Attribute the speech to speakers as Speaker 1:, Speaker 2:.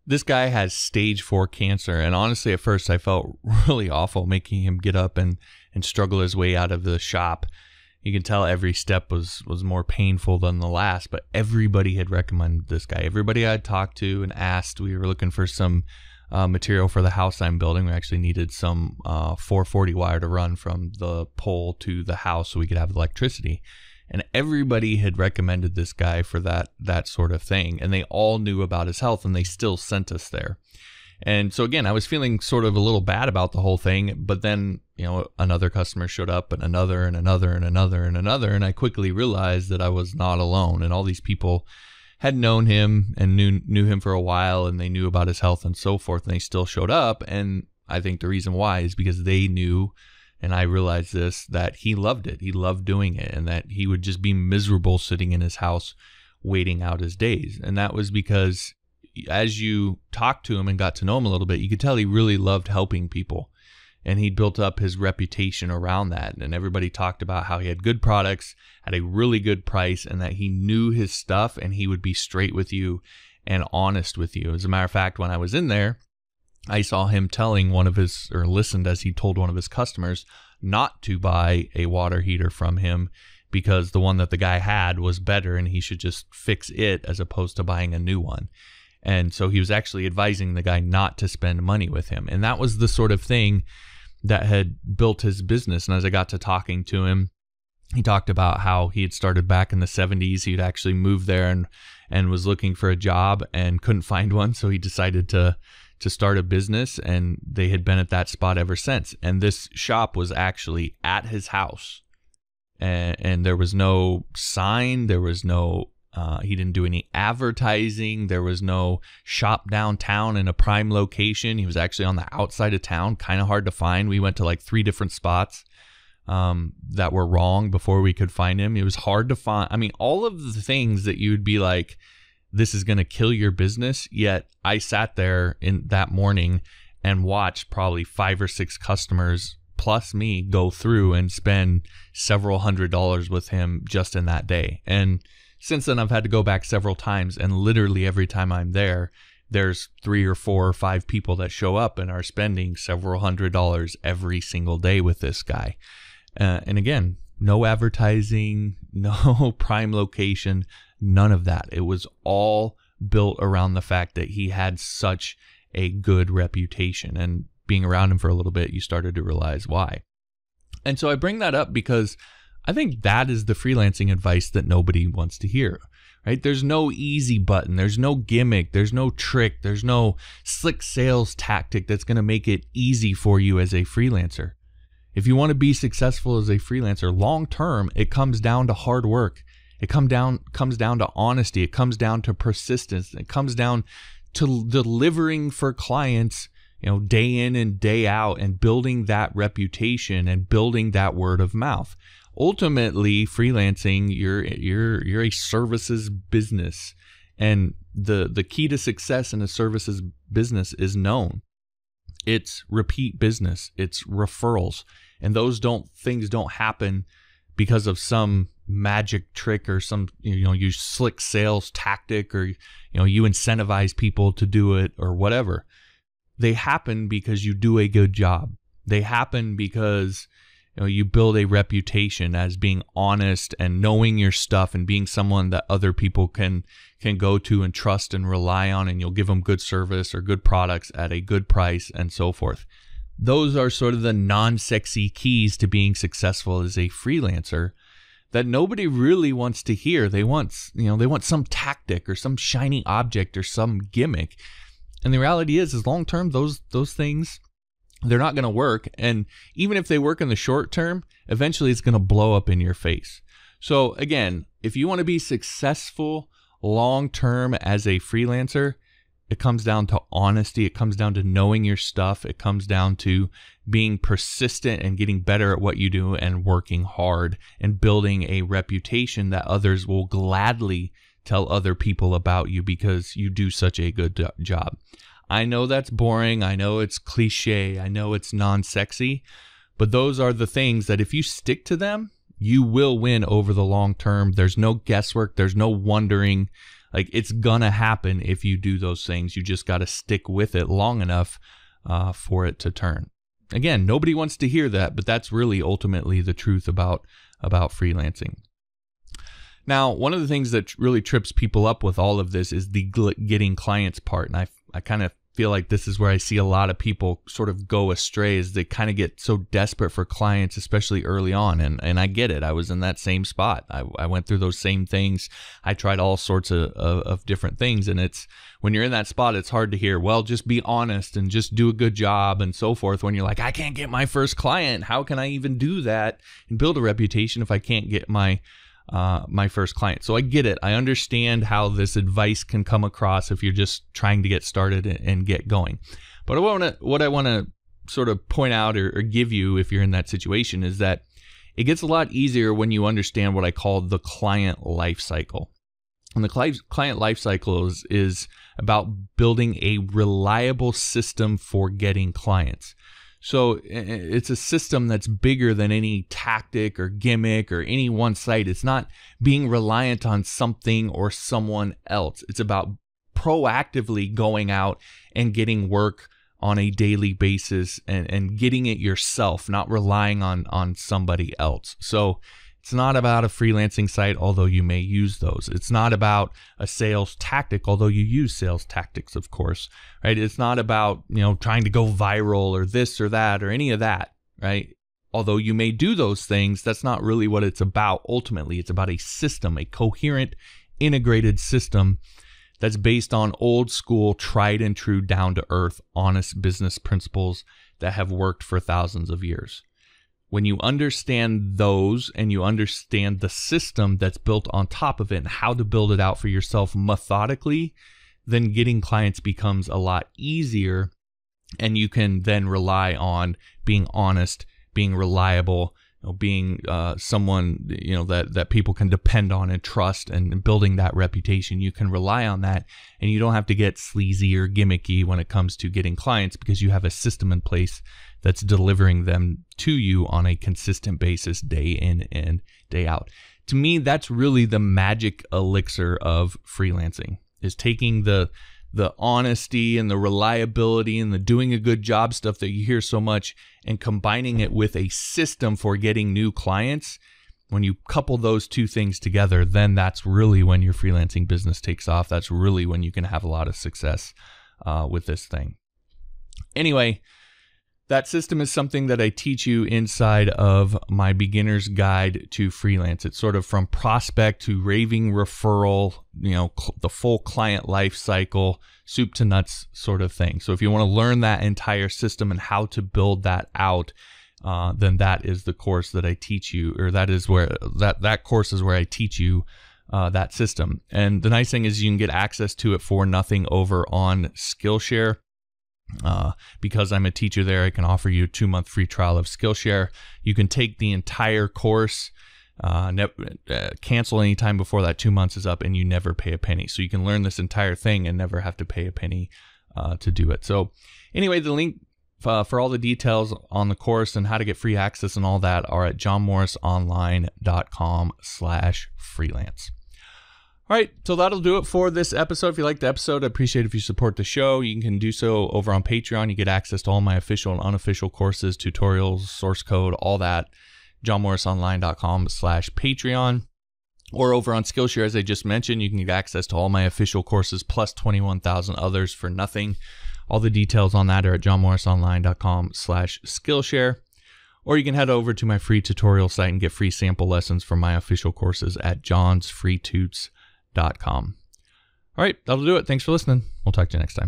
Speaker 1: This guy has stage 4 cancer. And honestly, at first I felt really awful making him get up and struggle his way out of the shop. You can tell every step was more painful than the last, but everybody had recommended this guy. Everybody I had talked to and asked, we were looking for some material for the house I'm building. We actually needed some 440 wire to run from the pole to the house so we could have electricity. And everybody had recommended this guy for that sort of thing. And they all knew about his health, and they still sent us there. And so again, I was feeling sort of a little bad about the whole thing, but then, another customer showed up, and another and another and another and another. And I quickly realized that I was not alone. And all these people had known him and knew him for a while, and they knew about his health and so forth. And they still showed up. And I think the reason why is because they knew, and I realized this, that he loved it. He loved doing it, and that he would just be miserable sitting in his house waiting out his days. And that was because as you talked to him and got to know him a little bit, you could tell he really loved helping people. And he built up his reputation around that. And everybody talked about how he had good products at a really good price, and that he knew his stuff, and he would be straight with you and honest with you. As a matter of fact, when I was in there, I saw him telling listened as he told one of his customers not to buy a water heater from him because the one that the guy had was better and he should just fix it as opposed to buying a new one. And so he was actually advising the guy not to spend money with him. And that was the sort of thing that had built his business. And as I got to talking to him, he talked about how he had started back in the 70s. He'd actually moved there and was looking for a job and couldn't find one. So he decided to start a business, and they had been at that spot ever since. And this shop was actually at his house. And there was no sign. There was no he didn't do any advertising. There was no shop downtown in a prime location. He was actually on the outside of town, kind of hard to find. We went to like 3 different spots that were wrong before we could find him. It was hard to find. I mean, all of the things that you would be like, this is going to kill your business. Yet I sat there in that morning and watched probably 5 or 6 customers plus me go through and spend several $100s with him just in that day. And since then, I've had to go back several times, and literally every time I'm there, there's 3 or 4 or 5 people that show up and are spending several $100s every single day with this guy. And again, no advertising, no prime location, none of that. It was all built around the fact that he had such a good reputation. And being around him for a little bit, you started to realize why. And so I bring that up because I think that is the freelancing advice that nobody wants to hear, right? There's no easy button. There's no gimmick. There's no trick. There's no slick sales tactic that's going to make it easy for you as a freelancer. If you want to be successful as a freelancer long term, it comes down to hard work. It comes down to honesty. It comes down to persistence. It comes down to delivering for clients, day in and day out, and building that reputation and building that word of mouth. Ultimately, freelancing, you're a services business, and the key to success in a services business is known. It's repeat business. It's referrals, and those things don't happen because of some magic trick or some you slick sales tactic, or you incentivize people to do it or whatever. They happen because you do a good job. They happen because you build a reputation as being honest and knowing your stuff and being someone that other people can go to and trust and rely on, and you'll give them good service or good products at a good price and so forth. Those are sort of the non-sexy keys to being successful as a freelancer that nobody really wants to hear. They want some tactic or some shiny object or some gimmick. And the reality is long term, those things, they're not going to work. And even if they work in the short term, eventually it's going to blow up in your face. So again, if you want to be successful long term as a freelancer, it comes down to honesty. It comes down to knowing your stuff. It comes down to being persistent and getting better at what you do and working hard and building a reputation that others will gladly tell other people about you because you do such a good job. I know that's boring. I know it's cliche. I know it's non-sexy, but those are the things that if you stick to them, you will win over the long term. There's no guesswork. There's no wondering. Like, it's gonna happen if you do those things. You just got to stick with it long enough for it to turn. Again, nobody wants to hear that, but that's really ultimately the truth about freelancing. Now, one of the things that really trips people up with all of this is the getting clients part. And I kind of feel like this is where I see a lot of people sort of go astray, is they kind of get so desperate for clients, especially early on. And I get it. I was in that same spot. I went through those same things. I tried all sorts of different things. And it's when you're in that spot, it's hard to hear, well, just be honest and just do a good job and so forth. When you're like, I can't get my first client. How can I even do that and build a reputation if I can't get my first client? So I get it. I understand how this advice can come across if you're just trying to get started and get going. But what I want to sort of point out or give you if you're in that situation is that it gets a lot easier when you understand what I call the client life cycle. And the client life cycle is about building a reliable system for getting clients. So it's a system that's bigger than any tactic or gimmick or any one site. It's not being reliant on something or someone else. It's about proactively going out and getting work on a daily basis and getting it yourself, not relying on somebody else. So it's not about a freelancing site, although you may use those. It's not about a sales tactic, although you use sales tactics, of course, right? It's not about, trying to go viral or this or that or any of that, right? Although you may do those things, that's not really what it's about. Ultimately, it's about a system, a coherent, integrated system that's based on old school, tried and true, down to earth, honest business principles that have worked for thousands of years. When you understand those and you understand the system that's built on top of it and how to build it out for yourself methodically, then getting clients becomes a lot easier, and you can then rely on being honest, being reliable, being someone that people can depend on and trust, and building that reputation. You can rely on that, and you don't have to get sleazy or gimmicky when it comes to getting clients, because you have a system in place that's delivering them to you on a consistent basis, day in and day out. To me, that's really the magic elixir of freelancing, is taking the honesty and the reliability and the doing a good job stuff that you hear so much and combining it with a system for getting new clients. When you couple those two things together, then that's really when your freelancing business takes off. That's really when you can have a lot of success with this thing. Anyway, that system is something that I teach you inside of my beginner's guide to freelance. It's sort of from prospect to raving referral, the full client life cycle, soup to nuts sort of thing. So if you want to learn that entire system and how to build that out, then that is the course that I teach you, or that is where that course is where I teach you that system. And the nice thing is you can get access to it for nothing over on Skillshare. Because I'm a teacher there, I can offer you a 2-month free trial of Skillshare. You can take the entire course, cancel anytime before that 2 months is up, and you never pay a penny. So you can learn this entire thing and never have to pay a penny to do it. So anyway, the link for all the details on the course and how to get free access and all that are at johnmorrisonline.com/freelance. All right, so that'll do it for this episode. If you liked the episode, I'd appreciate if you support the show. You can do so over on Patreon. You get access to all my official and unofficial courses, tutorials, source code, all that. johnmorrisonline.com/Patreon. Or over on Skillshare, as I just mentioned, you can get access to all my official courses plus 21,000 others for nothing. All the details on that are at johnmorrisonline.com/Skillshare. Or you can head over to my free tutorial site and get free sample lessons from my official courses at johnsfreetoots.com. All right, that'll do it. Thanks for listening. We'll talk to you next time.